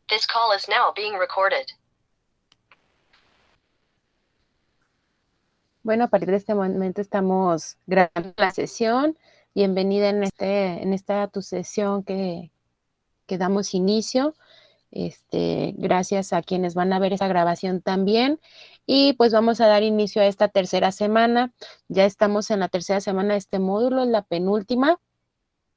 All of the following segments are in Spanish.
This call is now being recorded. Bueno, a partir de este momento estamos grabando la sesión. Bienvenida en esta tu sesión que damos inicio. Gracias a quienes van a ver esta grabación también. Y pues vamos a dar inicio a esta tercera semana. Ya estamos en la tercera semana de este módulo, la penúltima.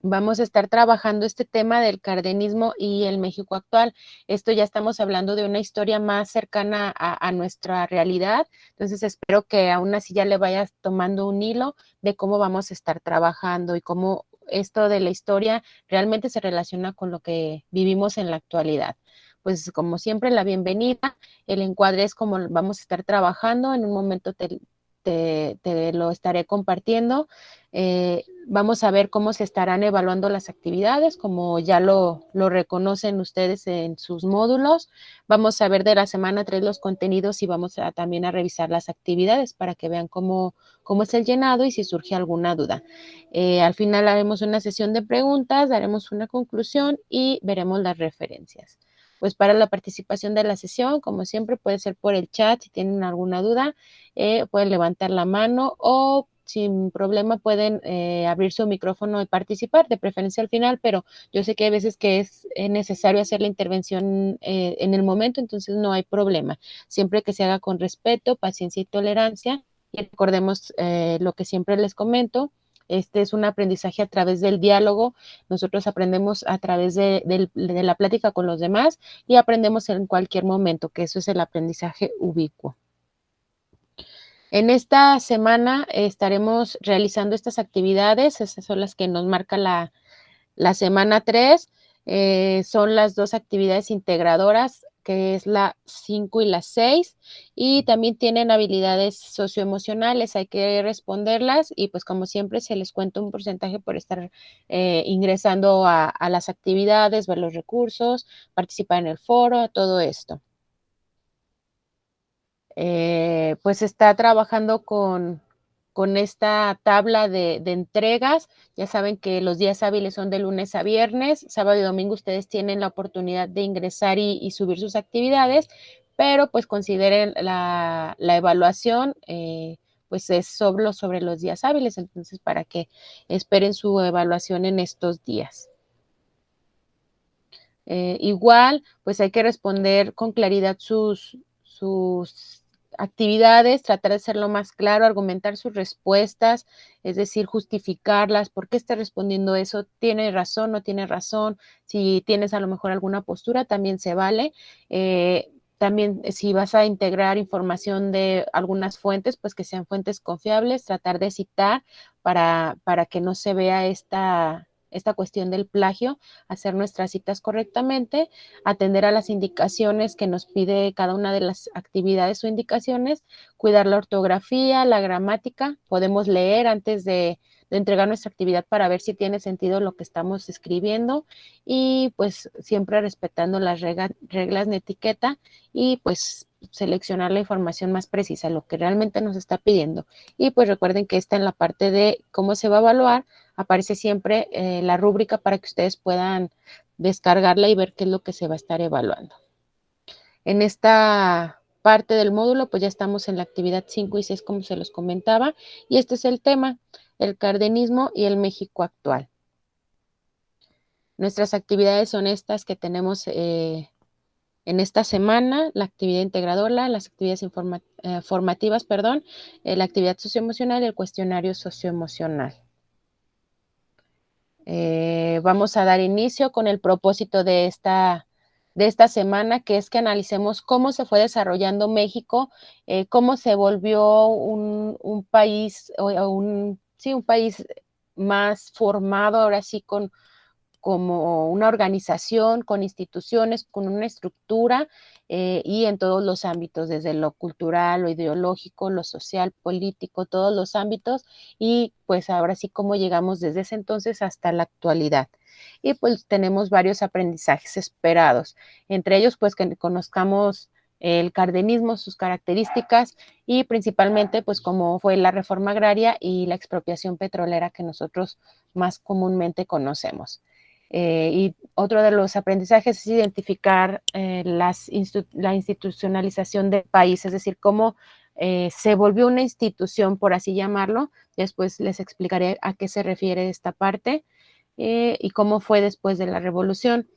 Vamos a estar trabajando este tema del cardenismo y el México actual. Esto ya estamos hablando de una historia más cercana a nuestra realidad. Entonces espero que aún así ya le vayas tomando un hilo de cómo vamos a estar trabajando y cómo esto de la historia realmente se relaciona con lo que vivimos en la actualidad. Pues como siempre, la bienvenida, el encuadre es como vamos a estar trabajando. En un momento te lo estaré compartiendo. Vamos a ver cómo se estarán evaluando las actividades, como ya lo reconocen ustedes en sus módulos. Vamos a ver de la semana 3 los contenidos y vamos también a revisar las actividades para que vean cómo es el llenado y si surge alguna duda. Al final haremos una sesión de preguntas, daremos una conclusión y veremos las referencias. Pues para la participación de la sesión, como siempre, puede ser por el chat si tienen alguna duda, pueden levantar la mano o sin problema pueden abrir su micrófono y participar, de preferencia al final, pero yo sé que hay veces que es necesario hacer la intervención en el momento, entonces no hay problema, siempre que se haga con respeto, paciencia y tolerancia. Y recordemos lo que siempre les comento, este es un aprendizaje a través del diálogo, nosotros aprendemos a través de la plática con los demás y aprendemos en cualquier momento, que eso es el aprendizaje ubicuo. En esta semana estaremos realizando estas actividades, esas son las que nos marca la semana 3, son las dos actividades integradoras, que es la 5 y la 6, y también tienen habilidades socioemocionales, hay que responderlas, y pues como siempre se les cuenta un porcentaje por estar ingresando a las actividades, ver los recursos, participar en el foro, todo esto. Pues está trabajando con esta tabla de entregas. Ya saben que los días hábiles son de lunes a viernes, sábado y domingo ustedes tienen la oportunidad de ingresar y subir sus actividades, pero pues consideren la evaluación, pues es sobre los días hábiles, entonces para que esperen su evaluación en estos días. Igual, pues hay que responder con claridad sus actividades, tratar de hacerlo más claro, argumentar sus respuestas, es decir, justificarlas, por qué está respondiendo eso, tiene razón, no tiene razón, si tienes a lo mejor alguna postura, también se vale. También si vas a integrar información de algunas fuentes, pues que sean fuentes confiables, tratar de citar para que no se vea esta cuestión del plagio, hacer nuestras citas correctamente, atender a las indicaciones que nos pide cada una de las actividades o indicaciones, cuidar la ortografía, la gramática, podemos leer antes de entregar nuestra actividad para ver si tiene sentido lo que estamos escribiendo y pues siempre respetando las reglas de etiqueta y pues seleccionar la información más precisa, lo que realmente nos está pidiendo. Y pues recuerden que está en la parte de cómo se va a evaluar, aparece siempre la rúbrica para que ustedes puedan descargarla y ver qué es lo que se va a estar evaluando. En esta parte del módulo, pues ya estamos en la actividad 5 y 6, como se los comentaba, y este es el tema, el cardenismo y el México actual. Nuestras actividades son estas que tenemos en esta semana, la actividad integradora, las actividades formativas, la actividad socioemocional y el cuestionario socioemocional. Vamos a dar inicio con el propósito de esta semana, que es que analicemos cómo se fue desarrollando México, cómo se volvió un país, un país más formado, ahora sí, como una organización, con instituciones, con una estructura y en todos los ámbitos, desde lo cultural, lo ideológico, lo social, político, todos los ámbitos y pues ahora sí cómo llegamos desde ese entonces hasta la actualidad. Y pues tenemos varios aprendizajes esperados, entre ellos pues que conozcamos el cardenismo, sus características y principalmente pues cómo fue la reforma agraria y la expropiación petrolera que nosotros más comúnmente conocemos. Y otro de los aprendizajes es identificar la institucionalización del país, es decir, cómo se volvió una institución, por así llamarlo. Después les explicaré a qué se refiere esta parte y cómo fue después de la revolución.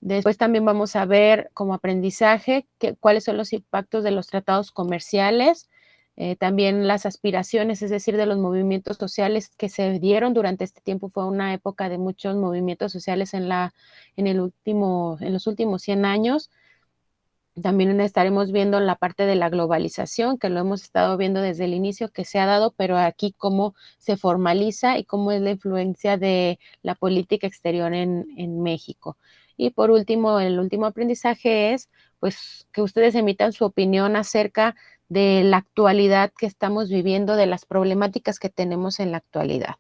Después también vamos a ver como aprendizaje cuáles son los impactos de los tratados comerciales, también las aspiraciones, es decir, de los movimientos sociales que se dieron durante este tiempo. Fue una época de muchos movimientos sociales en los últimos 100 años. También estaremos viendo la parte de la globalización, que lo hemos estado viendo desde el inicio, que se ha dado, pero aquí cómo se formaliza y cómo es la influencia de la política exterior en México. Y por último, el último aprendizaje es pues que ustedes emitan su opinión acerca de la actualidad que estamos viviendo, de las problemáticas que tenemos en la actualidad.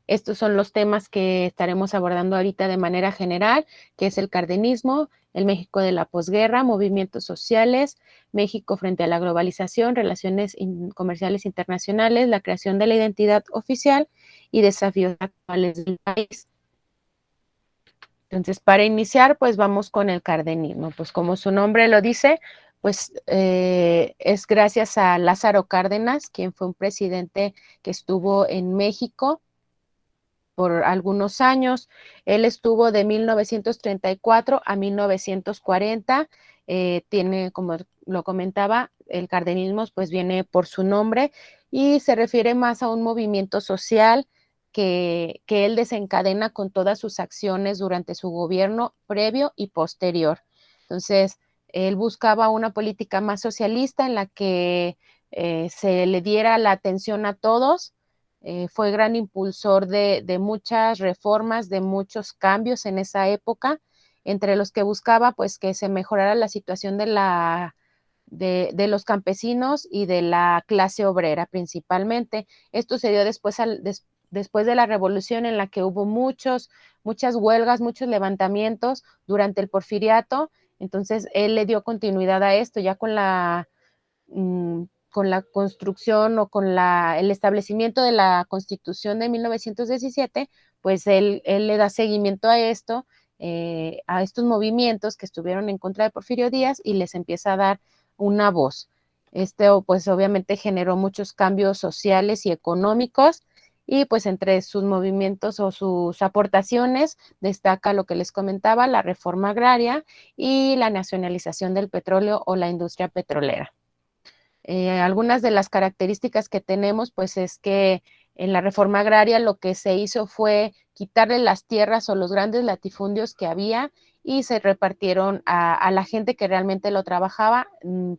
Estos son los temas que estaremos abordando ahorita de manera general, que es el cardenismo, el México de la posguerra, movimientos sociales, México frente a la globalización, relaciones comerciales internacionales, la creación de la identidad oficial y desafíos actuales del país. Entonces, para iniciar, pues vamos con el cardenismo. Pues como su nombre lo dice, pues es gracias a Lázaro Cárdenas, quien fue un presidente que estuvo en México por algunos años. Él estuvo de 1934 a 1940. Tiene, como lo comentaba, el cardenismo pues viene por su nombre y se refiere más a un movimiento social que él desencadena con todas sus acciones durante su gobierno previo y posterior. Entonces, él buscaba una política más socialista en la que se le diera la atención a todos. Fue gran impulsor de muchas reformas, de muchos cambios en esa época, entre los que buscaba pues que se mejorara la situación de los campesinos y de la clase obrera principalmente. Esto se dio después de la revolución, en la que hubo muchas huelgas, muchos levantamientos durante el porfiriato. Entonces él le dio continuidad a esto ya con la construcción o con el establecimiento de la Constitución de 1917, pues él le da seguimiento a esto, a estos movimientos que estuvieron en contra de Porfirio Díaz, y les empieza a dar una voz. Esto pues obviamente generó muchos cambios sociales y económicos, y pues entre sus movimientos o sus aportaciones destaca lo que les comentaba, la reforma agraria y la nacionalización del petróleo o la industria petrolera. Algunas de las características que tenemos, pues es que en la reforma agraria lo que se hizo fue quitarle las tierras o los grandes latifundios que había y se repartieron a la gente que realmente lo trabajaba,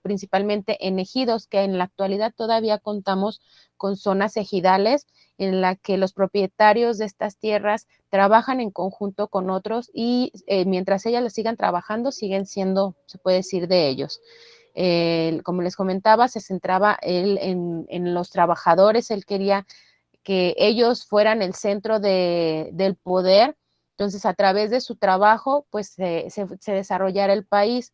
principalmente en ejidos, que en la actualidad todavía contamos con zonas ejidales en la que los propietarios de estas tierras trabajan en conjunto con otros y mientras ellas las sigan trabajando, siguen siendo, se puede decir, de ellos. Como les comentaba, se centraba él en los trabajadores. Él quería que ellos fueran el centro del poder. Entonces, a través de su trabajo, pues se desarrollara el país.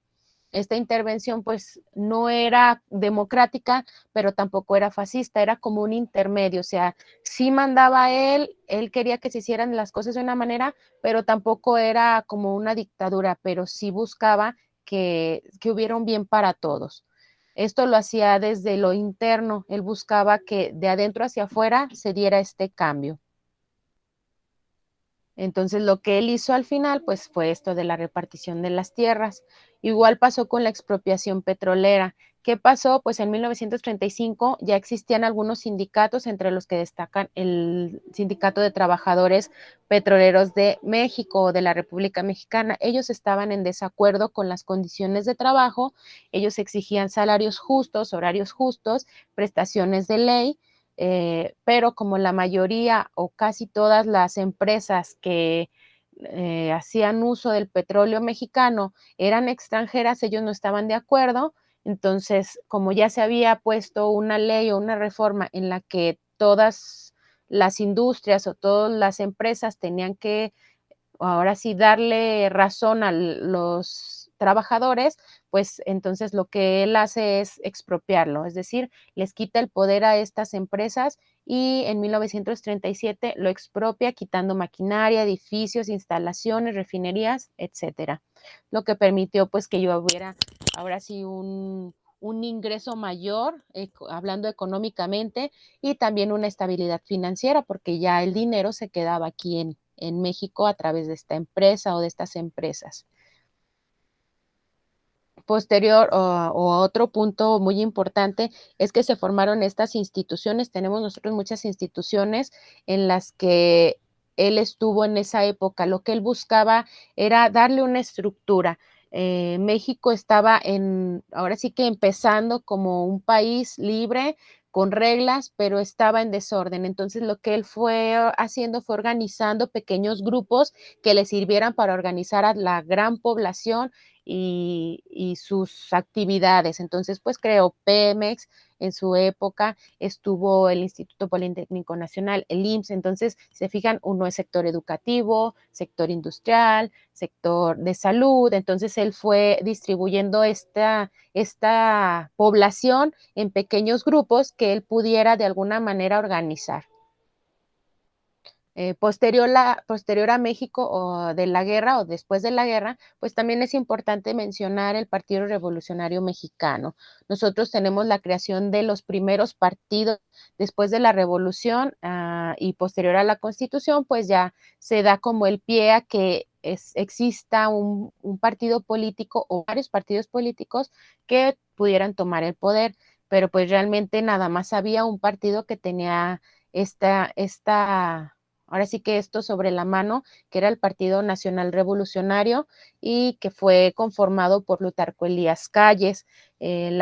Esta intervención, pues, no era democrática, pero tampoco era fascista, era como un intermedio. O sea, sí mandaba él quería que se hicieran las cosas de una manera, pero tampoco era como una dictadura, pero sí buscaba que hubiera un bien para todos. Esto lo hacía desde lo interno. Él buscaba que de adentro hacia afuera se diera este cambio. Entonces, lo que él hizo al final, pues fue esto de la repartición de las tierras. Igual pasó con la expropiación petrolera. ¿Qué pasó? Pues en 1935 ya existían algunos sindicatos, entre los que destacan el Sindicato de Trabajadores Petroleros de México o de la República Mexicana. Ellos estaban en desacuerdo con las condiciones de trabajo. Ellos exigían salarios justos, horarios justos, prestaciones de ley. Pero como la mayoría o casi todas las empresas que hacían uso del petróleo mexicano eran extranjeras, ellos no estaban de acuerdo. Entonces, como ya se había puesto una ley o una reforma en la que todas las industrias o todas las empresas tenían que, ahora sí, darle razón a los trabajadores, pues entonces lo que él hace es expropiarlo, es decir, les quita el poder a estas empresas y en 1937 lo expropia quitando maquinaria, edificios, instalaciones, refinerías, etcétera. Lo que permitió pues que yo hubiera ahora sí un ingreso mayor, hablando económicamente, y también una estabilidad financiera, porque ya el dinero se quedaba aquí en México a través de esta empresa o de estas empresas. Posterior o otro punto muy importante es que se formaron estas instituciones. Tenemos nosotros muchas instituciones en las que él estuvo en esa época. Lo que él buscaba era darle una estructura. México estaba ahora sí que empezando como un país libre, con reglas, pero estaba en desorden. Entonces lo que él fue haciendo fue organizando pequeños grupos que le sirvieran para organizar a la gran población y sus actividades. Entonces, pues creó Pemex en su época, estuvo el Instituto Politécnico Nacional, el IMSS. Entonces, se fijan, uno es sector educativo, sector industrial, sector de salud. Entonces, él fue distribuyendo esta población en pequeños grupos que él pudiera de alguna manera organizar. Posterior a México o de la guerra o después de la guerra, pues también es importante mencionar el Partido Revolucionario Mexicano. Nosotros tenemos la creación de los primeros partidos después de la Revolución y posterior a la Constitución, pues ya se da como el pie a que exista un partido político o varios partidos políticos que pudieran tomar el poder, pero pues realmente nada más había un partido que tenía ahora sí que esto sobre la mano, que era el Partido Nacional Revolucionario y que fue conformado por Plutarco Elías Calles. El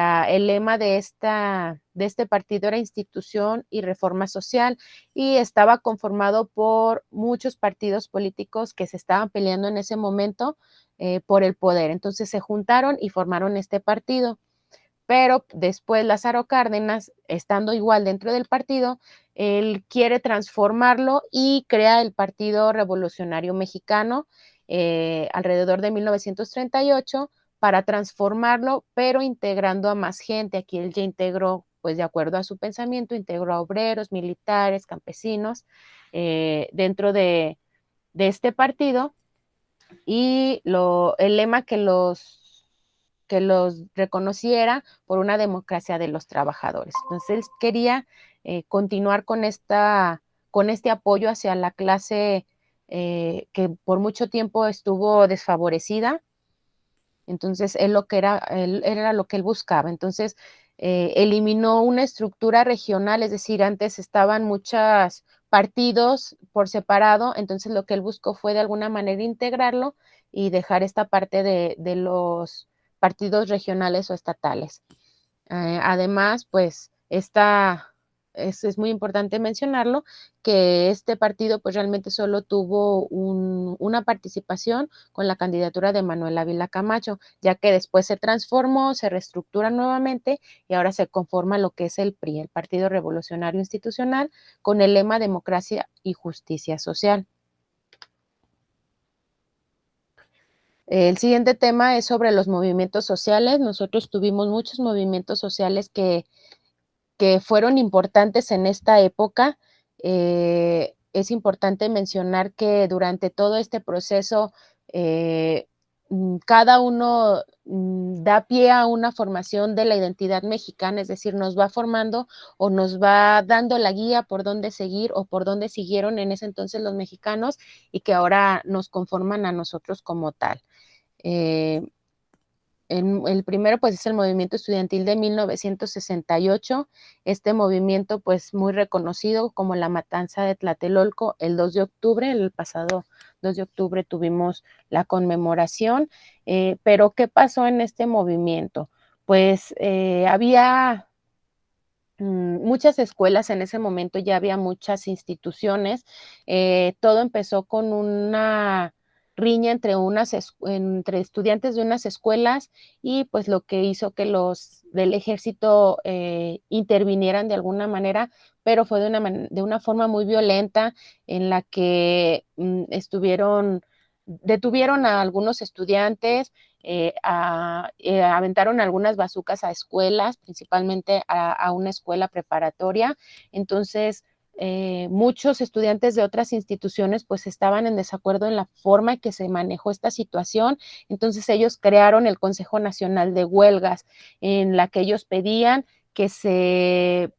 lema de este partido era institución y reforma social y estaba conformado por muchos partidos políticos que se estaban peleando en ese momento por el poder. Entonces se juntaron y formaron este partido. Pero después Lázaro Cárdenas, estando igual dentro del partido, él quiere transformarlo y crea el Partido Revolucionario Mexicano alrededor de 1938 para transformarlo, pero integrando a más gente. Aquí él ya integró, pues de acuerdo a su pensamiento, integró a obreros, militares, campesinos dentro de este partido y el lema que los reconociera por una democracia de los trabajadores. Entonces él quería continuar con este apoyo hacia la clase que por mucho tiempo estuvo desfavorecida. Entonces él era lo que él buscaba. Entonces eliminó una estructura regional, es decir, antes estaban muchos partidos por separado, entonces lo que él buscó fue de alguna manera integrarlo y dejar esta parte de los partidos regionales o estatales. Además, pues es muy importante mencionarlo, que este partido pues realmente solo tuvo una participación con la candidatura de Manuel Ávila Camacho, ya que después se transformó, se reestructura nuevamente y ahora se conforma lo que es el PRI, el Partido Revolucionario Institucional, con el lema Democracia y Justicia Social. El siguiente tema es sobre los movimientos sociales. Nosotros tuvimos muchos movimientos sociales que fueron importantes en esta época. Es importante mencionar que durante todo este proceso, cada uno da pie a una formación de la identidad mexicana, es decir, nos va formando o nos va dando la guía por dónde seguir o por dónde siguieron en ese entonces los mexicanos y que ahora nos conforman a nosotros como tal. El primero pues es el movimiento estudiantil de 1968, este movimiento pues muy reconocido como la matanza de Tlatelolco el 2 de octubre, el pasado 2 de octubre tuvimos la conmemoración, pero ¿qué pasó en este movimiento? Pues había muchas escuelas en ese momento, ya había muchas instituciones, todo empezó con una riña entre estudiantes de unas escuelas y pues lo que hizo que los del ejército intervinieran de alguna manera, pero fue de una forma muy violenta en la que estuvieron detuvieron a algunos estudiantes, aventaron algunas bazucas a escuelas, principalmente a una escuela preparatoria. Entonces, muchos estudiantes de otras instituciones pues estaban en desacuerdo en la forma en que se manejó esta situación. Entonces ellos crearon el Consejo Nacional de Huelgas, en la que ellos pedían que se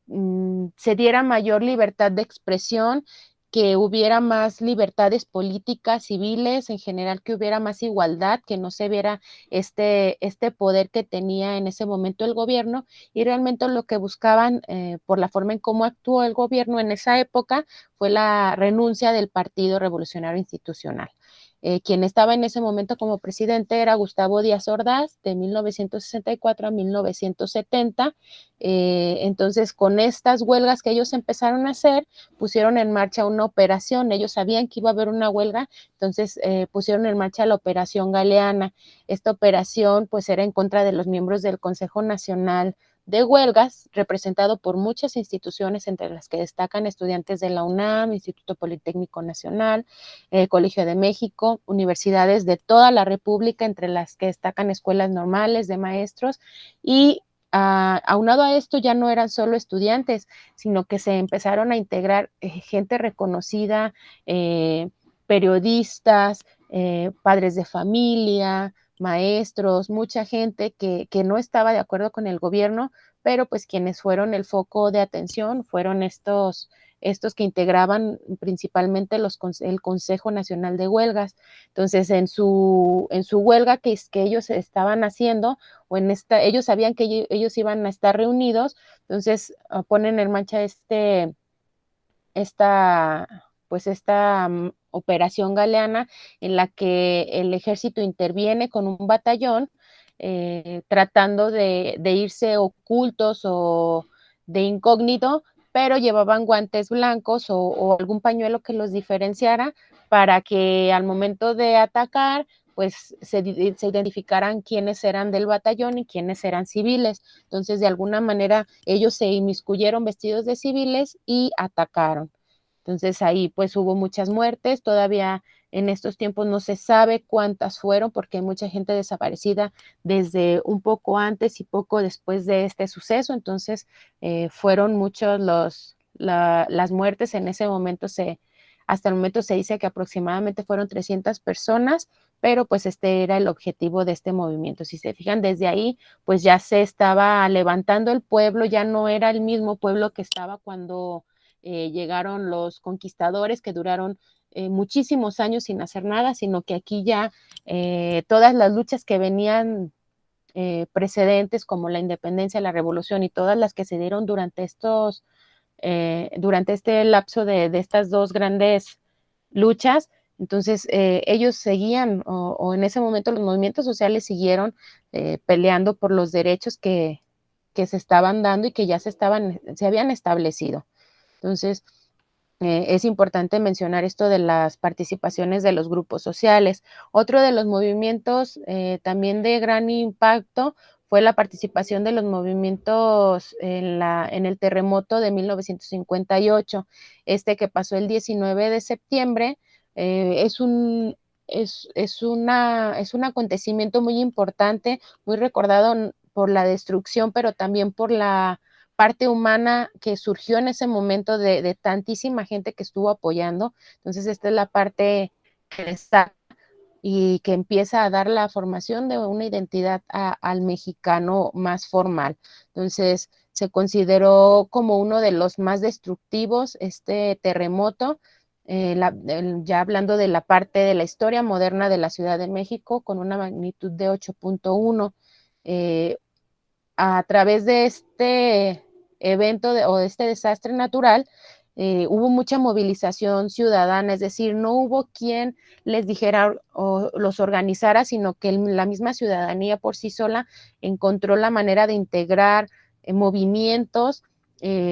diera mayor libertad de expresión, que hubiera más libertades políticas, civiles, en general que hubiera más igualdad, que no se viera este poder que tenía en ese momento el gobierno, y realmente lo que buscaban, por la forma en cómo actuó el gobierno en esa época, fue la renuncia del Partido Revolucionario Institucional. Quien estaba en ese momento como presidente era Gustavo Díaz Ordaz, de 1964 a 1970. Entonces, con estas huelgas que ellos empezaron a hacer, pusieron en marcha una operación. Ellos sabían que iba a haber una huelga, entonces pusieron en marcha la Operación Galeana. Esta operación pues era en contra de los miembros del Consejo Nacional de Huelgas, representado por muchas instituciones, entre las que destacan estudiantes de la UNAM, Instituto Politécnico Nacional, Colegio de México, universidades de toda la República, entre las que destacan escuelas normales de maestros. Y aunado a esto, ya no eran solo estudiantes, sino que se empezaron a integrar gente reconocida, periodistas, padres de familia, maestros, mucha gente que no estaba de acuerdo con el gobierno, pero pues quienes fueron el foco de atención fueron estos que integraban principalmente el Consejo Nacional de Huelgas. Entonces, en su huelga que ellos estaban haciendo, o ellos sabían que ellos iban a estar reunidos, entonces ponen en marcha esta operación galeana, en la que el ejército interviene con un batallón, tratando de irse ocultos o de incógnito, pero llevaban guantes blancos o algún pañuelo que los diferenciara, para que al momento de atacar pues se identificaran quiénes eran del batallón y quiénes eran civiles. Entonces, de alguna manera, ellos se inmiscuyeron vestidos de civiles y atacaron. Entonces ahí pues hubo muchas muertes. Todavía en estos tiempos no se sabe cuántas fueron, porque hay mucha gente desaparecida desde un poco antes y poco después de este suceso. Entonces fueron muchos las muertes. En ese momento hasta el momento se dice que aproximadamente fueron 300 personas, pero pues este era el objetivo de este movimiento. Si se fijan, desde ahí pues ya se estaba levantando el pueblo, ya no era el mismo pueblo que estaba cuando llegaron los conquistadores, que duraron muchísimos años sin hacer nada, sino que aquí ya todas las luchas que venían precedentes, como la independencia, la revolución y todas las que se dieron durante este lapso de estas dos grandes luchas. Entonces ellos seguían, o en ese momento los movimientos sociales siguieron peleando por los derechos que se estaban dando y que ya se habían establecido. Entonces, es importante mencionar esto de las participaciones de los grupos sociales. Otro de los movimientos también de gran impacto fue la participación de los movimientos en el terremoto de 1958, que pasó el 19 de septiembre. Es un acontecimiento muy importante, muy recordado por la destrucción, pero también por la parte humana que surgió en ese momento de tantísima gente que estuvo apoyando. Entonces esta es la parte que está y que empieza a dar la formación de una identidad al mexicano más formal. Entonces se consideró como uno de los más destructivos este terremoto, ya hablando de la parte de la historia moderna de la Ciudad de México, con una magnitud de 8.1. A través de este evento o de este desastre natural, hubo mucha movilización ciudadana, es decir, no hubo quien les dijera o los organizara, sino que la misma ciudadanía por sí sola encontró la manera de integrar movimientos,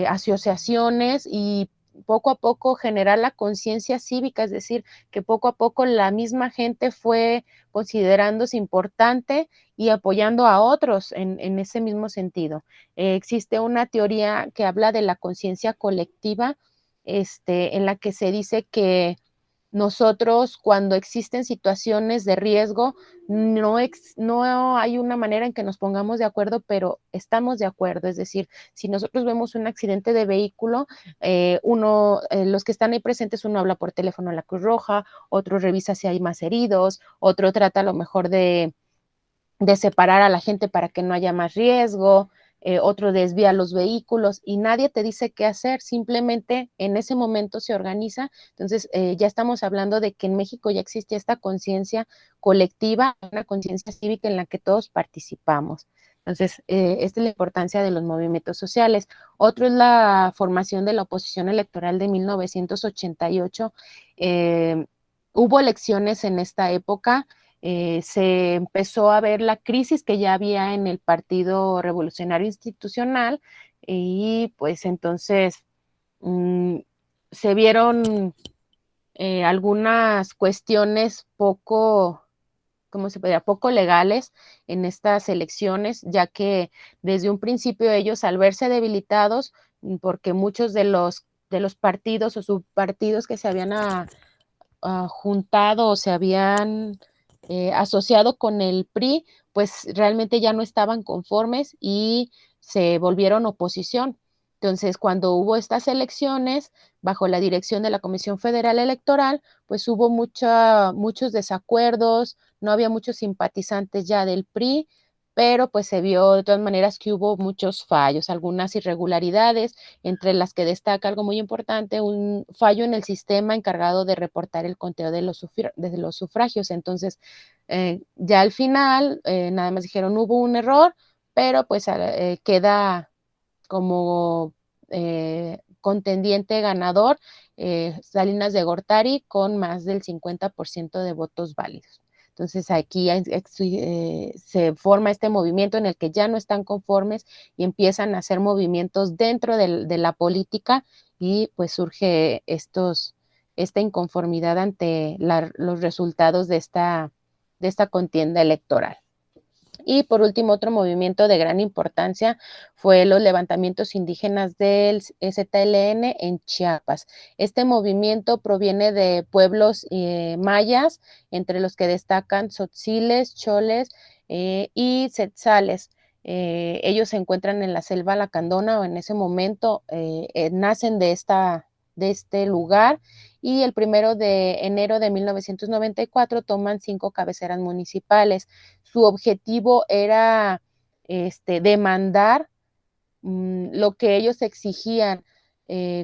asociaciones, y poco a poco generar la conciencia cívica, es decir, que poco a poco la misma gente fue considerándose importante y apoyando a otros en ese mismo sentido. Existe una teoría que habla de la conciencia colectiva, en la que se dice que nosotros cuando existen situaciones de riesgo, no hay una manera en que nos pongamos de acuerdo, pero estamos de acuerdo. Es decir, si nosotros vemos un accidente de vehículo, los que están ahí presentes, uno habla por teléfono a la Cruz Roja, otro revisa si hay más heridos, otro trata a lo mejor de separar a la gente para que no haya más riesgo, otro desvía los vehículos y nadie te dice qué hacer, simplemente en ese momento se organiza. Entonces, ya estamos hablando de que en México ya existe esta conciencia colectiva, una conciencia cívica en la que todos participamos. Entonces, esta es la importancia de los movimientos sociales. Otro es la formación de la oposición electoral de 1988. Hubo elecciones en esta época. Se empezó a ver la crisis que ya había en el Partido Revolucionario Institucional y pues entonces se vieron algunas cuestiones ¿cómo se podría? Poco legales en estas elecciones, ya que desde un principio ellos, al verse debilitados, porque muchos de los partidos o subpartidos que se habían juntado o se habían asociado con el PRI, pues realmente ya no estaban conformes y se volvieron oposición. Entonces, cuando hubo estas elecciones, bajo la dirección de la Comisión Federal Electoral, pues hubo muchos desacuerdos, no había muchos simpatizantes ya del PRI, pero pues se vio de todas maneras que hubo muchos fallos, algunas irregularidades, entre las que destaca algo muy importante, un fallo en el sistema encargado de reportar el conteo de los sufragios. Entonces, ya al final, nada más dijeron, hubo un error, pero pues queda como contendiente ganador Salinas de Gortari con más del 50% de votos válidos. Entonces aquí se forma este movimiento en el que ya no están conformes y empiezan a hacer movimientos dentro de la política y pues surge esta inconformidad ante los resultados de esta contienda electoral. Y por último, otro movimiento de gran importancia fue los levantamientos indígenas del ZLN en Chiapas. Este movimiento proviene de pueblos mayas, entre los que destacan tzotziles, choles y tzetzales. Ellos se encuentran en la selva lacandona o en ese momento nacen de este lugar y el 1 de enero de 1994 toman 5 cabeceras municipales. Su objetivo era demandar lo que ellos exigían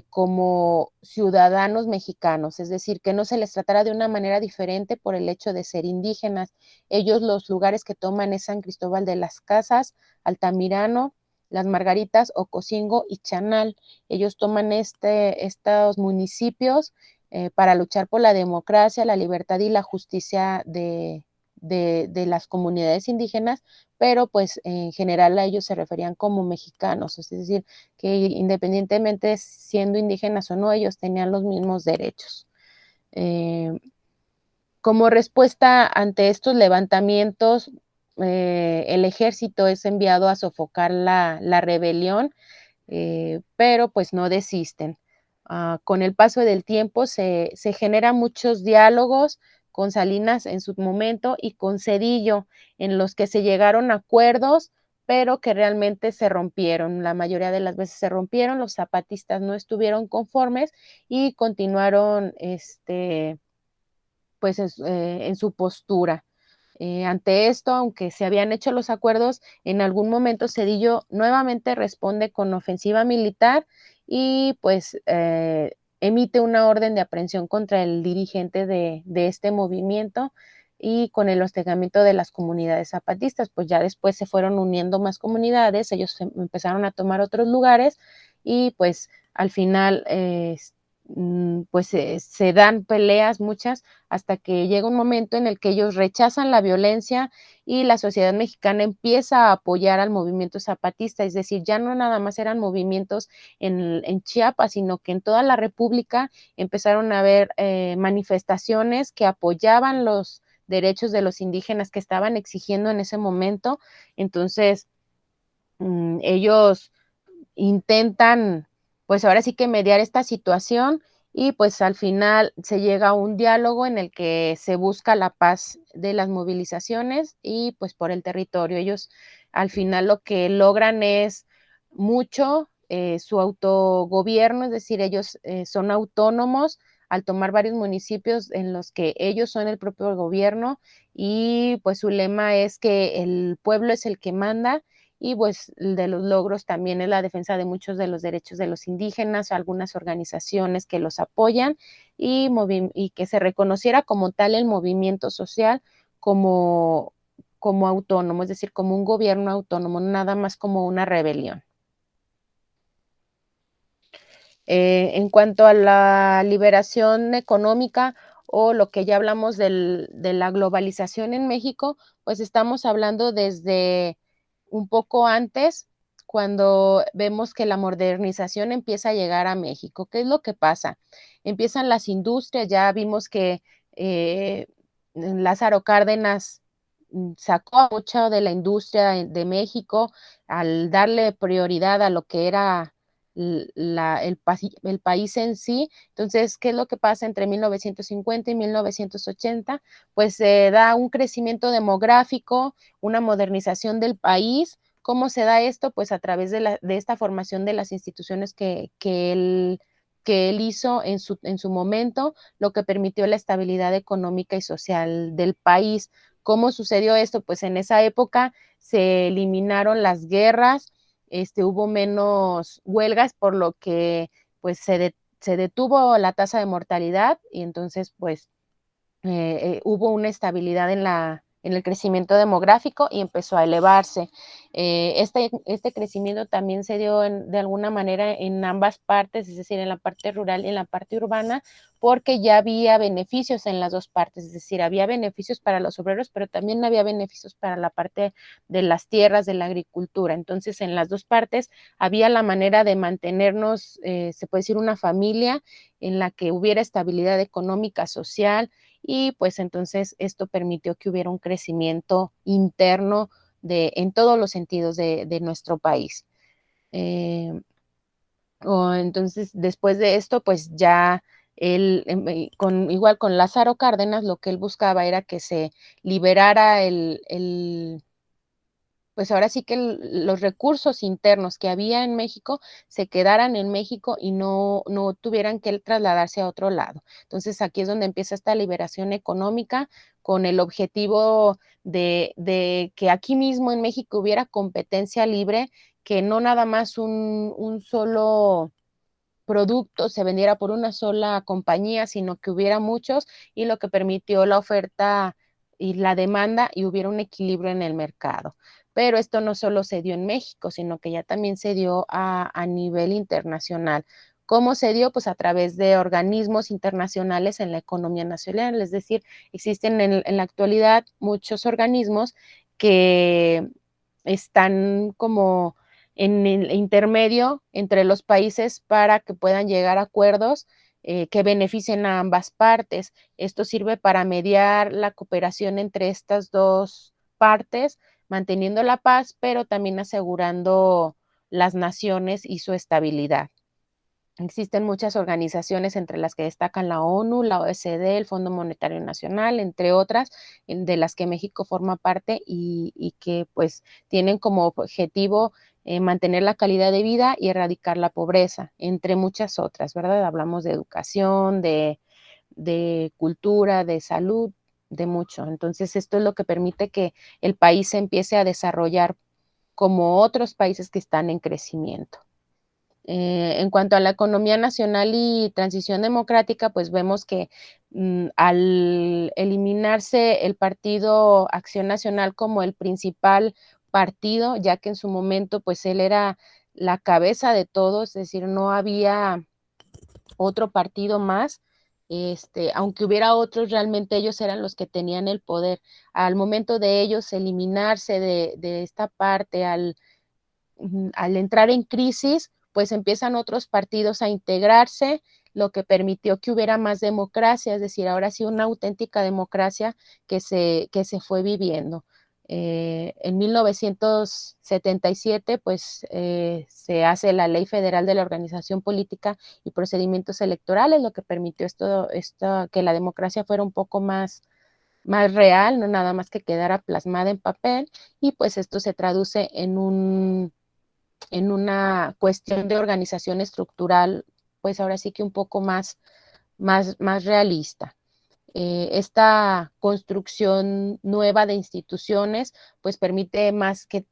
como ciudadanos mexicanos, es decir, que no se les tratara de una manera diferente por el hecho de ser indígenas. Ellos los lugares que toman es San Cristóbal de las Casas, Altamirano, Las Margaritas, Ocosingo y Chanal. Ellos toman estos municipios para luchar por la democracia, la libertad y la justicia de las comunidades indígenas, pero pues en general a ellos se referían como mexicanos, es decir, que independientemente siendo indígenas o no, ellos tenían los mismos derechos. Como respuesta ante estos levantamientos, el ejército es enviado a sofocar la rebelión, pero pues no desisten. Con el paso del tiempo se generan muchos diálogos con Salinas en su momento y con Zedillo, en los que se llegaron a acuerdos, pero que realmente se rompieron. La mayoría de las veces se rompieron, los zapatistas no estuvieron conformes y continuaron pues en su postura. Ante esto, aunque se habían hecho los acuerdos, en algún momento Zedillo nuevamente responde con ofensiva militar y pues emite una orden de aprehensión contra el dirigente de este movimiento y con el hostigamiento de las comunidades zapatistas, pues ya después se fueron uniendo más comunidades, ellos empezaron a tomar otros lugares y pues al final pues se dan peleas muchas hasta que llega un momento en el que ellos rechazan la violencia y la sociedad mexicana empieza a apoyar al movimiento zapatista, es decir, ya no nada más eran movimientos en Chiapas, sino que en toda la República empezaron a haber manifestaciones que apoyaban los derechos de los indígenas que estaban exigiendo en ese momento. Entonces, ellos intentan, pues ahora sí que mediar esta situación y pues al final se llega a un diálogo en el que se busca la paz de las movilizaciones y pues por el territorio. Ellos al final lo que logran es mucho su autogobierno, es decir, ellos son autónomos al tomar varios municipios en los que ellos son el propio gobierno y pues su lema es que el pueblo es el que manda y pues de los logros también es la defensa de muchos de los derechos de los indígenas, algunas organizaciones que los apoyan y que se reconociera como tal el movimiento social como, como autónomo, es decir, como un gobierno autónomo, nada más como una rebelión. En cuanto a la liberación económica o lo que ya hablamos de la globalización en México, pues estamos hablando desde un poco antes, cuando vemos que la modernización empieza a llegar a México. ¿Qué es lo que pasa? Empiezan las industrias, ya vimos que eh, Lázaro Cárdenas sacó mucho de la industria de México al darle prioridad a lo que era el país en sí. Entonces, ¿qué es lo que pasa entre 1950 y 1980? Pues se da un crecimiento demográfico, una modernización del país. ¿Cómo se da esto? Pues a través de esta formación de las instituciones que él hizo en su momento, lo que permitió la estabilidad económica y social del país. ¿Cómo sucedió esto? Pues en esa época se eliminaron las guerras, hubo menos huelgas, por lo que pues se detuvo la tasa de mortalidad y entonces pues hubo una estabilidad en el crecimiento demográfico y empezó a elevarse. Este crecimiento también se dio de alguna manera en ambas partes, es decir, en la parte rural y en la parte urbana, porque ya había beneficios en las dos partes, es decir, había beneficios para los obreros, pero también había beneficios para la parte de las tierras, de la agricultura. Entonces, en las dos partes había la manera de mantenernos, se puede decir, una familia en la que hubiera estabilidad económica, social, y pues entonces esto permitió que hubiera un crecimiento interno en todos los sentidos de nuestro país. Entonces, después de esto, pues ya él, igual con Lázaro Cárdenas, lo que él buscaba era que se liberara pues ahora sí que los recursos internos que había en México se quedaran en México y no tuvieran que trasladarse a otro lado. Entonces aquí es donde empieza esta liberación económica con el objetivo de que aquí mismo en México hubiera competencia libre, que no nada más un solo producto se vendiera por una sola compañía, sino que hubiera muchos y lo que permitió la oferta y la demanda y hubiera un equilibrio en el mercado. Pero esto no solo se dio en México, sino que ya también se dio a nivel internacional. ¿Cómo se dio? Pues a través de organismos internacionales en la economía nacional, es decir, existen en la actualidad muchos organismos que están como en el intermedio entre los países para que puedan llegar a acuerdos que beneficien a ambas partes. Esto sirve para mediar la cooperación entre estas dos partes, manteniendo la paz, pero también asegurando las naciones y su estabilidad. Existen muchas organizaciones entre las que destacan la ONU, la OECD, el Fondo Monetario Nacional, entre otras, de las que México forma parte y que pues tienen como objetivo mantener la calidad de vida y erradicar la pobreza, entre muchas otras, ¿verdad? Hablamos de educación, de cultura, de salud, de mucho. Entonces, esto es lo que permite que el país se empiece a desarrollar como otros países que están en crecimiento. En cuanto a la economía nacional y transición democrática, pues vemos que al eliminarse el Partido Acción Nacional como el principal partido, ya que en su momento pues él era la cabeza de todo, es decir, no había otro partido más, aunque hubiera otros, realmente ellos eran los que tenían el poder. Al momento de ellos eliminarse de esta parte, al entrar en crisis, pues empiezan otros partidos a integrarse, lo que permitió que hubiera más democracia, es decir, ahora sí una auténtica democracia que se fue viviendo. En 1977, pues, se hace la Ley Federal de la Organización Política y Procedimientos Electorales, lo que permitió que la democracia fuera un poco más real, no nada más que quedara plasmada en papel, y pues esto se traduce en una cuestión de organización estructural, pues ahora sí que un poco más realista. Esta construcción nueva de instituciones pues permite más que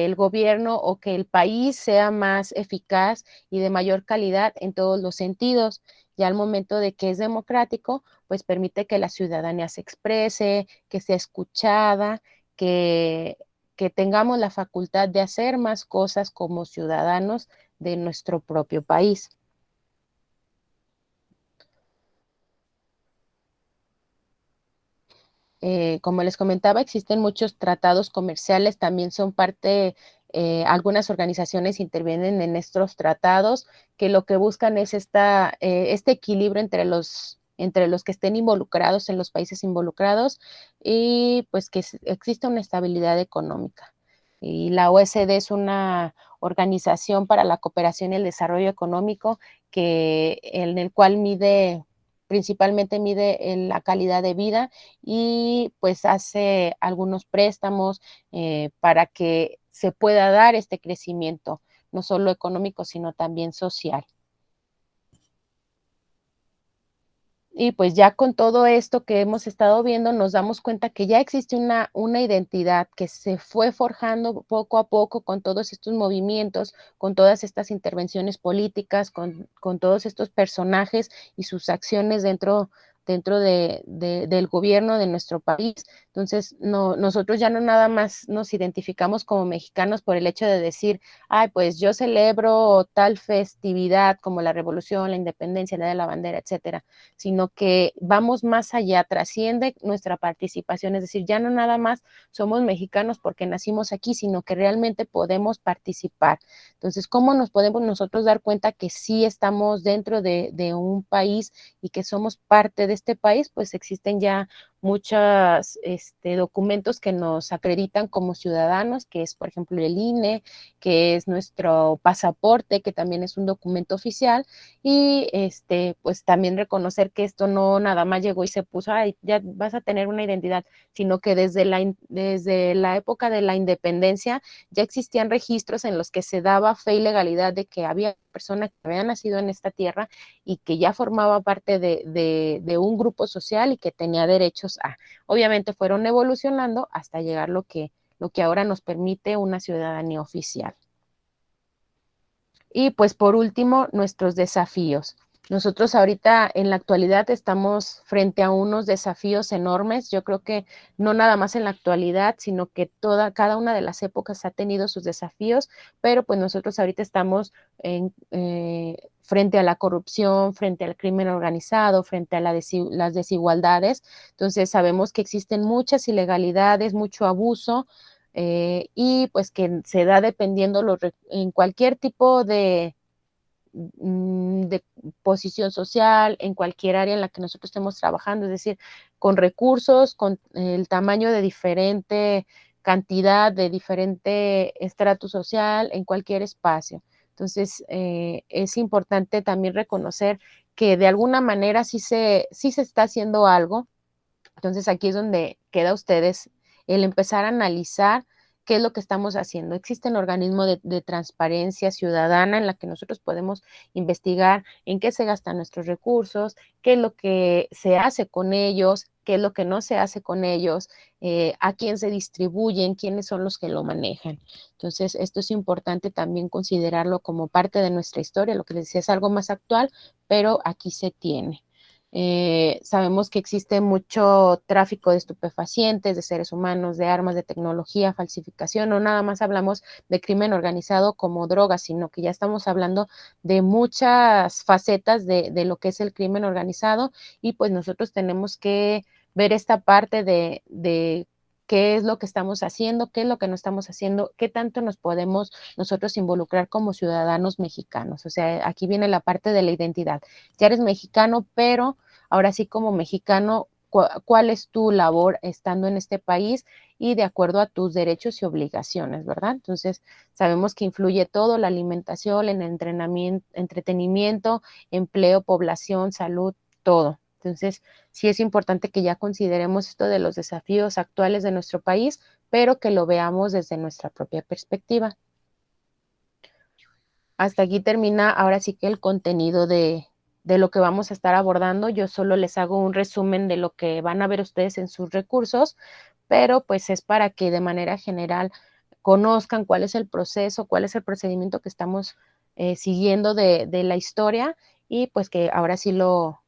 el gobierno o que el país sea más eficaz y de mayor calidad en todos los sentidos. Ya al momento de que es democrático, pues permite que la ciudadanía se exprese, que sea escuchada, que, que tengamos la facultad de hacer más cosas como ciudadanos de nuestro propio país. Como les comentaba, existen muchos tratados comerciales, también son parte, algunas organizaciones intervienen en estos tratados, que lo que buscan es este equilibrio entre los que estén involucrados en los países involucrados y pues que exista una estabilidad económica. Y la OSD es una organización para la cooperación y el desarrollo económico en el cual principalmente mide la calidad de vida y pues hace algunos préstamos para que se pueda dar este crecimiento, no solo económico, sino también social. Y pues ya con todo esto que hemos estado viendo, nos damos cuenta que ya existe una identidad que se fue forjando poco a poco con todos estos movimientos, con todas estas intervenciones políticas, con todos estos personajes y sus acciones dentro del gobierno de nuestro país. Entonces, nosotros ya no nada más nos identificamos como mexicanos por el hecho de decir, ay, pues yo celebro tal festividad como la Revolución, la Independencia, el Día de la Bandera, etcétera, sino que vamos más allá, trasciende nuestra participación, es decir, ya no nada más somos mexicanos porque nacimos aquí, sino que realmente podemos participar. Entonces, ¿cómo nos podemos nosotros dar cuenta que sí estamos dentro de un país y que somos parte de este país? Pues existen ya muchos documentos que nos acreditan como ciudadanos, que es, por ejemplo, el INE, que es nuestro pasaporte, que también es un documento oficial, y pues también reconocer que esto no nada más llegó y se puso, ay, ya vas a tener una identidad, sino que desde la época de la independencia ya existían registros en los que se daba fe y legalidad de que había personas que habían nacido en esta tierra y que ya formaba parte de un grupo social y que tenía derechos a. Obviamente fueron evolucionando hasta llegar lo que ahora nos permite una ciudadanía oficial. Y pues por último, nuestros desafíos. Nosotros ahorita en la actualidad estamos frente a unos desafíos enormes. Yo creo que no nada más en la actualidad, sino que cada una de las épocas ha tenido sus desafíos, pero pues nosotros ahorita estamos frente a la corrupción, frente al crimen organizado, frente a las desigualdades. Entonces sabemos que existen muchas ilegalidades, mucho abuso, y pues que se da dependiendo en cualquier tipo de posición social, en cualquier área en la que nosotros estemos trabajando, es decir, con recursos, con el tamaño de diferente cantidad, de diferente estrato social, en cualquier espacio. Entonces, es importante también reconocer que de alguna manera sí se está haciendo algo. Entonces, aquí es donde queda a ustedes el empezar a analizar qué es lo que estamos haciendo. Existen organismos de transparencia ciudadana en la que nosotros podemos investigar en qué se gastan nuestros recursos, qué es lo que se hace con ellos, qué es lo que no se hace con ellos, a quién se distribuyen, quiénes son los que lo manejan. Entonces, esto es importante también considerarlo como parte de nuestra historia. Lo que les decía es algo más actual, pero aquí se tiene. Sabemos que existe mucho tráfico de estupefacientes, de seres humanos, de armas, de tecnología, falsificación. No nada más hablamos de crimen organizado como drogas, sino que ya estamos hablando de muchas facetas de lo que es el crimen organizado, y pues nosotros tenemos que ver esta parte de qué es lo que estamos haciendo, qué es lo que no estamos haciendo, qué tanto nos podemos nosotros involucrar como ciudadanos mexicanos. O sea, aquí viene la parte de la identidad. Ya eres mexicano, pero ahora sí como mexicano cuál es tu labor estando en este país y de acuerdo a tus derechos y obligaciones, ¿verdad? Entonces, sabemos que influye todo, la alimentación, el entrenamiento, entretenimiento, empleo, población, salud, todo. Entonces, sí es importante que ya consideremos esto de los desafíos actuales de nuestro país, pero que lo veamos desde nuestra propia perspectiva. Hasta aquí termina ahora sí que el contenido de lo que vamos a estar abordando. Yo solo les hago un resumen de lo que van a ver ustedes en sus recursos, pero pues es para que de manera general conozcan cuál es el proceso, cuál es el procedimiento que estamos siguiendo de la historia y pues que ahora sí lo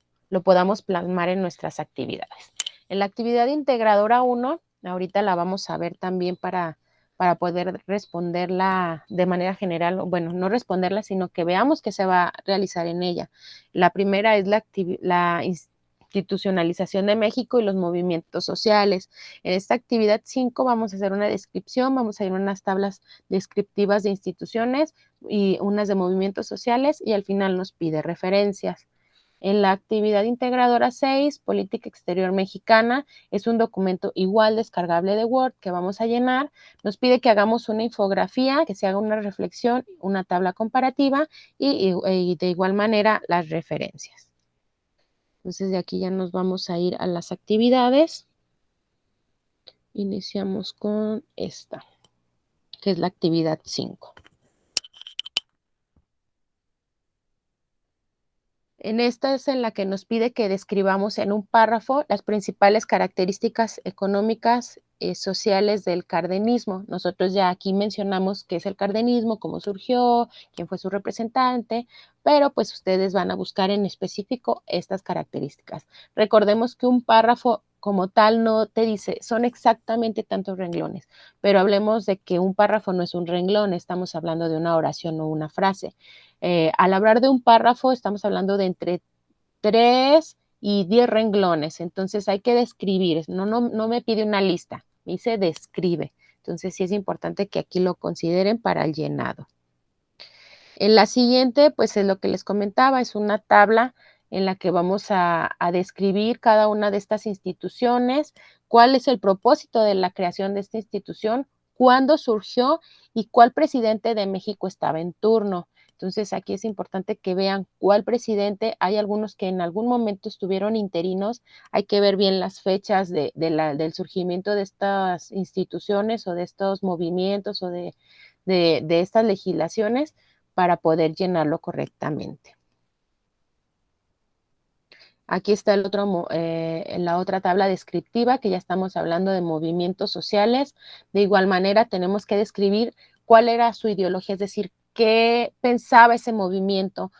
podamos plasmar en nuestras actividades. En la actividad integradora 1, ahorita la vamos a ver también para poder responderla de manera general, bueno, no responderla, sino que veamos qué se va a realizar en ella. La primera es la institucionalización de México y los movimientos sociales. En esta actividad 5 vamos a hacer una descripción, vamos a ir a unas tablas descriptivas de instituciones y unas de movimientos sociales y al final nos pide referencias. En la actividad integradora 6, Política Exterior Mexicana, es un documento igual descargable de Word que vamos a llenar. Nos pide que hagamos una infografía, que se haga una reflexión, una tabla comparativa y de igual manera las referencias. Entonces de aquí ya nos vamos a ir a las actividades. Iniciamos con esta, que es la actividad 5. En esta es en la que nos pide que describamos en un párrafo las principales características económicas y sociales del cardenismo. Nosotros ya aquí mencionamos qué es el cardenismo, cómo surgió, quién fue su representante, pero pues ustedes van a buscar en específico estas características. Recordemos que un párrafo como tal no te dice, son exactamente tantos renglones, pero hablemos de que un párrafo no es un renglón, estamos hablando de una oración o una frase. Al hablar de un párrafo estamos hablando de entre 3 y 10 renglones, entonces hay que describir, no me pide una lista, me dice describe, entonces sí es importante que aquí lo consideren para el llenado. En la siguiente, pues es lo que les comentaba, es una tabla en la que vamos a describir cada una de estas instituciones, cuál es el propósito de la creación de esta institución, cuándo surgió y cuál presidente de México estaba en turno. Entonces aquí es importante que vean cuál presidente, hay algunos que en algún momento estuvieron interinos, hay que ver bien las fechas del surgimiento de estas instituciones o de estos movimientos o de estas legislaciones para poder llenarlo correctamente. Aquí está la otra tabla descriptiva, que ya estamos hablando de movimientos sociales. De igual manera, tenemos que describir cuál era su ideología, es decir, qué pensaba ese movimiento,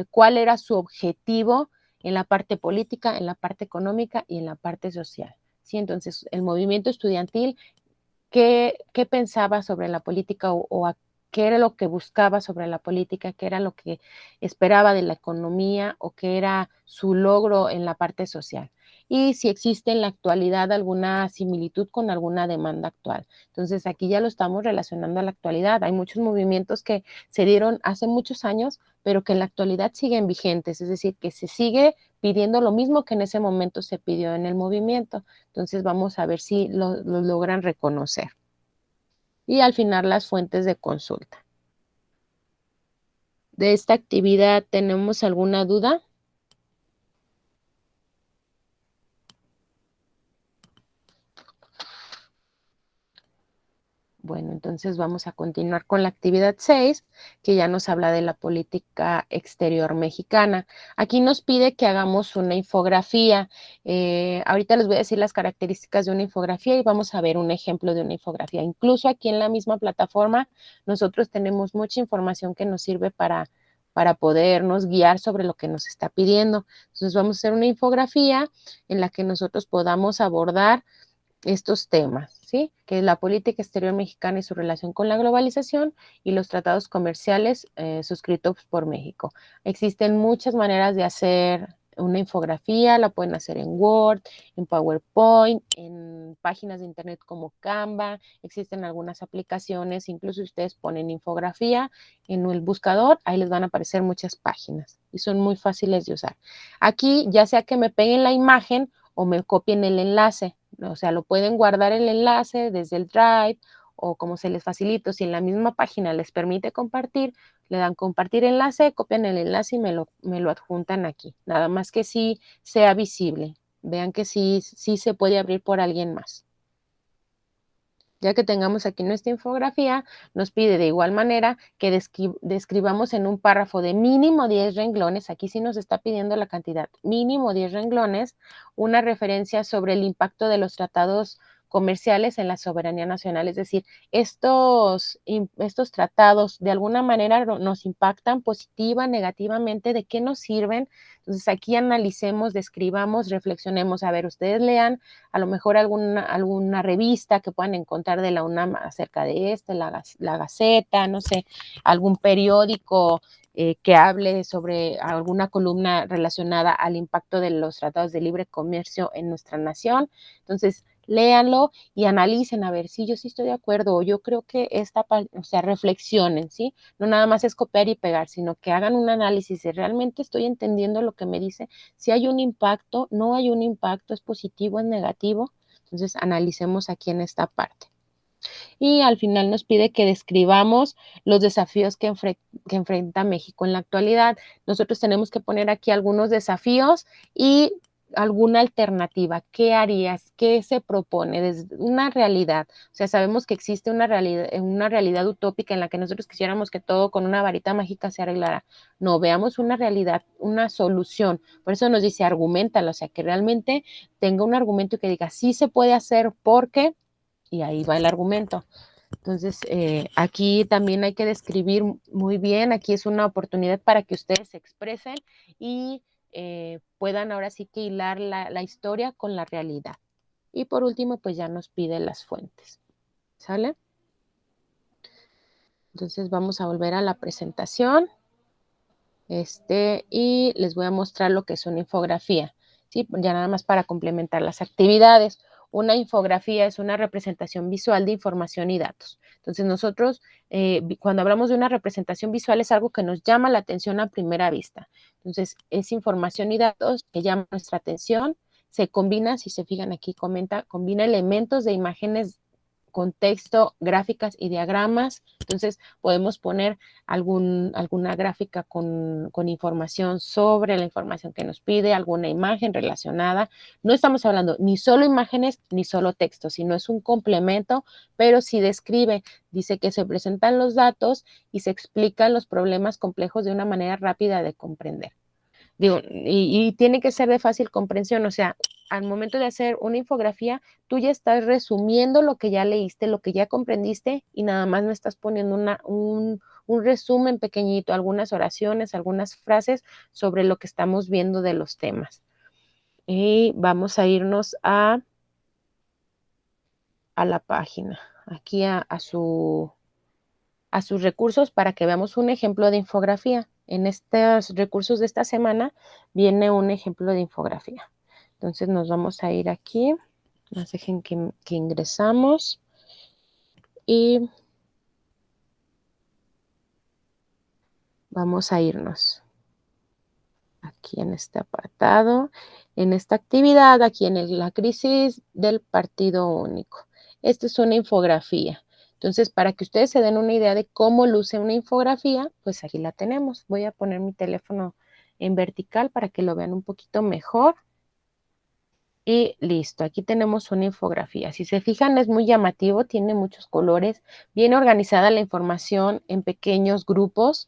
cuál era su objetivo en la parte política, en la parte económica y en la parte social. ¿Sí? Entonces, el movimiento estudiantil, ¿qué pensaba sobre la política o a qué era lo que buscaba sobre la política, qué era lo que esperaba de la economía o qué era su logro en la parte social? Y si existe en la actualidad alguna similitud con alguna demanda actual. Entonces aquí ya lo estamos relacionando a la actualidad. Hay muchos movimientos que se dieron hace muchos años, pero que en la actualidad siguen vigentes, es decir, que se sigue pidiendo lo mismo que en ese momento se pidió en el movimiento. Entonces vamos a ver si lo logran reconocer. Y al final las fuentes de consulta. ¿De esta actividad tenemos alguna duda? Bueno, entonces vamos a continuar con la actividad 6, que ya nos habla de la política exterior mexicana. Aquí nos pide que hagamos una infografía. Ahorita les voy a decir las características de una infografía y vamos a ver un ejemplo de una infografía. Incluso aquí en la misma plataforma, nosotros tenemos mucha información que nos sirve para podernos guiar sobre lo que nos está pidiendo. Entonces vamos a hacer una infografía en la que nosotros podamos abordar estos temas, ¿sí? Que es la política exterior mexicana y su relación con la globalización y los tratados comerciales suscritos por México. Existen muchas maneras de hacer una infografía, la pueden hacer en Word, en PowerPoint, en páginas de internet como Canva, existen algunas aplicaciones, incluso si ustedes ponen infografía en el buscador, ahí les van a aparecer muchas páginas y son muy fáciles de usar. Aquí, ya sea que me peguen la imagen o me copien el enlace. O sea, lo pueden guardar el enlace desde el Drive o como se les facilite. Si en la misma página les permite compartir, le dan compartir enlace, copian el enlace y me lo adjuntan aquí. Nada más que sí sea visible. Vean que sí se puede abrir por alguien más. Ya que tengamos aquí nuestra infografía, nos pide de igual manera que describamos en un párrafo de mínimo 10 renglones, aquí sí nos está pidiendo la cantidad, mínimo 10 renglones, una referencia sobre el impacto de los tratados comerciales en la soberanía nacional, es decir, estos tratados de alguna manera nos impactan positiva, negativamente, ¿de qué nos sirven? Entonces aquí analicemos, describamos, reflexionemos, a ver, ustedes lean a lo mejor alguna revista que puedan encontrar de la UNAM acerca de la Gaceta, no sé, algún periódico que hable sobre alguna columna relacionada al impacto de los tratados de libre comercio en nuestra nación. Entonces, léanlo y analicen, a ver, si yo sí estoy de acuerdo, o yo creo que o sea, reflexionen, ¿sí? No nada más es copiar y pegar, sino que hagan un análisis de realmente estoy entendiendo lo que me dice, si hay un impacto, no hay un impacto, es positivo, es negativo. Entonces, analicemos aquí en esta parte. Y al final nos pide que describamos los desafíos que enfrenta México en la actualidad. Nosotros tenemos que poner aquí algunos desafíos y alguna alternativa. ¿Qué harías? ¿Qué se propone? Desde una realidad. O sea, sabemos que existe una realidad utópica en la que nosotros quisiéramos que todo con una varita mágica se arreglara. No, veamos una realidad, una solución. Por eso nos dice argumentalo, o sea, que realmente tenga un argumento que diga sí se puede hacer porque, y ahí va el argumento. Entonces, aquí también hay que describir muy bien, aquí es una oportunidad para que ustedes se expresen y puedan ahora sí que hilar la historia con la realidad. Y por último, pues ya nos pide las fuentes. ¿Sale? Entonces vamos a volver a la presentación. Y les voy a mostrar lo que es una infografía. ¿Sí? Ya nada más para complementar las actividades. Una infografía es una representación visual de información y datos. Entonces nosotros, cuando hablamos de una representación visual, es algo que nos llama la atención a primera vista. Entonces es información y datos que llaman nuestra atención. Se combina, si se fijan aquí, combina elementos de imágenes, contexto, gráficas y diagramas. Entonces podemos poner alguna gráfica con información sobre la información que nos pide, alguna imagen relacionada. No estamos hablando ni solo imágenes ni solo texto, sino es un complemento, pero sí describe, dice que se presentan los datos y se explican los problemas complejos de una manera rápida de comprender. Digo, y tiene que ser de fácil comprensión, o sea, al momento de hacer una infografía, tú ya estás resumiendo lo que ya leíste, lo que ya comprendiste y nada más me estás poniendo un resumen pequeñito, algunas oraciones, algunas frases sobre lo que estamos viendo de los temas. Y vamos a irnos a la página, aquí a sus recursos para que veamos un ejemplo de infografía. En estos recursos de esta semana viene un ejemplo de infografía. Entonces nos vamos a ir aquí, nos dejen que ingresamos y vamos a irnos aquí en este apartado, en esta actividad, aquí en la crisis del partido único. Esta es una infografía. Entonces, para que ustedes se den una idea de cómo luce una infografía, pues aquí la tenemos. Voy a poner mi teléfono en vertical para que lo vean un poquito mejor. Y listo, aquí tenemos una infografía. Si se fijan, es muy llamativo, tiene muchos colores, viene organizada la información en pequeños grupos,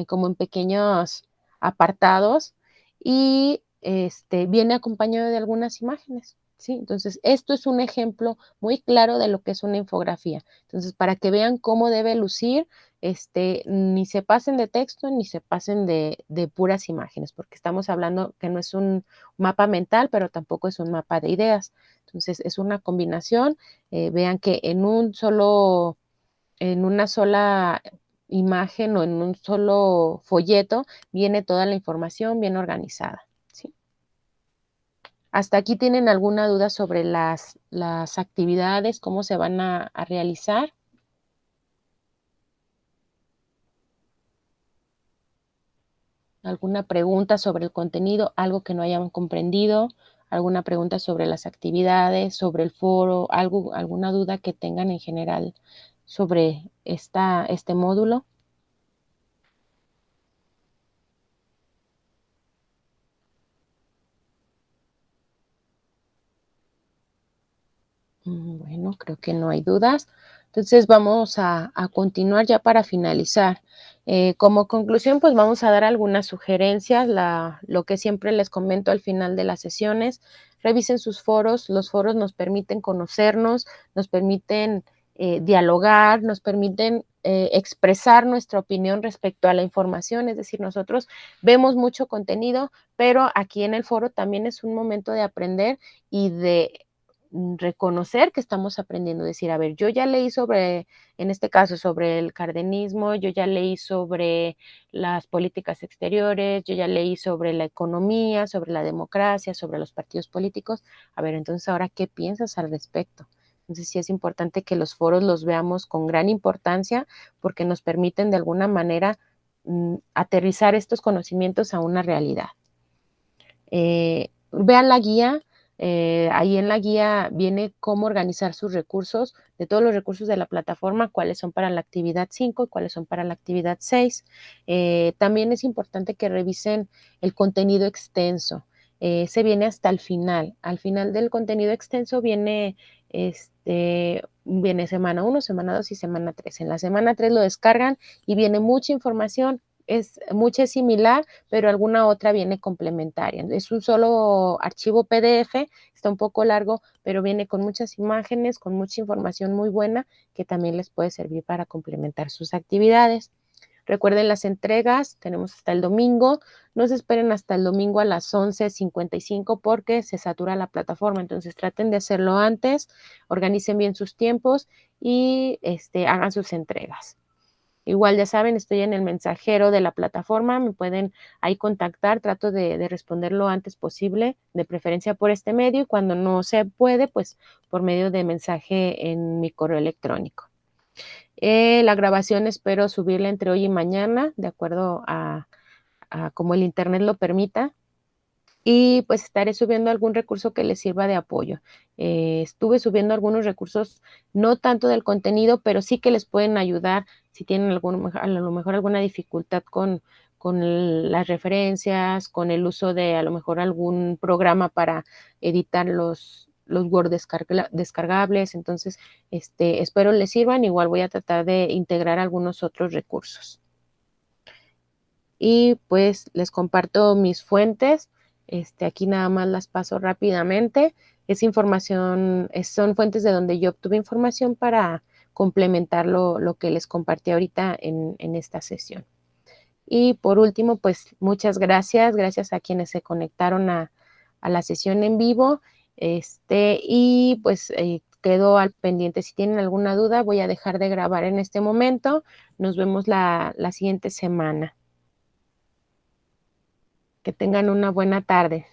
como en pequeños apartados, y viene acompañado de algunas imágenes. ¿Sí? Entonces, esto es un ejemplo muy claro de lo que es una infografía. Entonces, para que vean cómo debe lucir, ni se pasen de texto, ni se pasen de puras imágenes, porque estamos hablando que no es un mapa mental, pero tampoco es un mapa de ideas. Entonces, es una combinación. Vean que en una sola imagen o en un solo folleto viene toda la información bien organizada. ¿Sí? ¿Hasta aquí tienen alguna duda sobre las actividades, cómo se van a realizar? ¿Alguna pregunta sobre el contenido, algo que no hayan comprendido, alguna pregunta sobre las actividades, sobre el foro, alguna duda que tengan en general sobre este módulo. Bueno, creo que no hay dudas. Entonces vamos a continuar ya para finalizar. Como conclusión, pues vamos a dar algunas sugerencias, lo que siempre les comento al final de las sesiones. Revisen sus foros, los foros nos permiten conocernos, nos permiten dialogar, nos permiten expresar nuestra opinión respecto a la información, es decir, nosotros vemos mucho contenido, pero aquí en el foro también es un momento de aprender y de reconocer que estamos aprendiendo, decir, a ver, yo ya leí sobre, en este caso, sobre el cardenismo, yo ya leí sobre las políticas exteriores, yo ya leí sobre la economía, sobre la democracia, sobre los partidos políticos. A ver, entonces, ahora, ¿qué piensas al respecto? Entonces, sí es importante que los foros los veamos con gran importancia porque nos permiten de alguna manera aterrizar estos conocimientos a una realidad. Vean la guía. Ahí en la guía viene cómo organizar sus recursos, de todos los recursos de la plataforma, cuáles son para la actividad 5 y cuáles son para la actividad 6. También es importante que revisen el contenido extenso. Se viene hasta el final. Al final del contenido extenso viene semana 1, semana 2 y semana 3. En la semana 3 lo descargan y viene mucha información. Mucha es similar, pero alguna otra viene complementaria. Es un solo archivo PDF, está un poco largo, pero viene con muchas imágenes, con mucha información muy buena que también les puede servir para complementar sus actividades. Recuerden las entregas, tenemos hasta el domingo, no se esperen hasta el domingo a las 11:55 porque se satura la plataforma, entonces traten de hacerlo antes, organicen bien sus tiempos y hagan sus entregas. Igual ya saben, estoy en el mensajero de la plataforma, me pueden ahí contactar, trato de responder lo antes posible, de preferencia por este medio, y cuando no se puede, pues por medio de mensaje en mi correo electrónico. La grabación espero subirla entre hoy y mañana, de acuerdo a como el internet lo permita. Y pues estaré subiendo algún recurso que les sirva de apoyo. Estuve subiendo algunos recursos, no tanto del contenido, pero sí que les pueden ayudar si tienen a lo mejor alguna dificultad con las referencias, con el uso de a lo mejor algún programa para editar los Word descargables. Entonces, espero les sirvan. Igual voy a tratar de integrar algunos otros recursos. Y pues les comparto mis fuentes. Aquí nada más las paso rápidamente. Es información, son fuentes de donde yo obtuve información para complementar lo que les compartí ahorita en esta sesión. Y por último, pues muchas gracias a quienes se conectaron a la sesión en vivo. Y pues quedo al pendiente. Si tienen alguna duda, voy a dejar de grabar en este momento. Nos vemos la siguiente semana. Que tengan una buena tarde.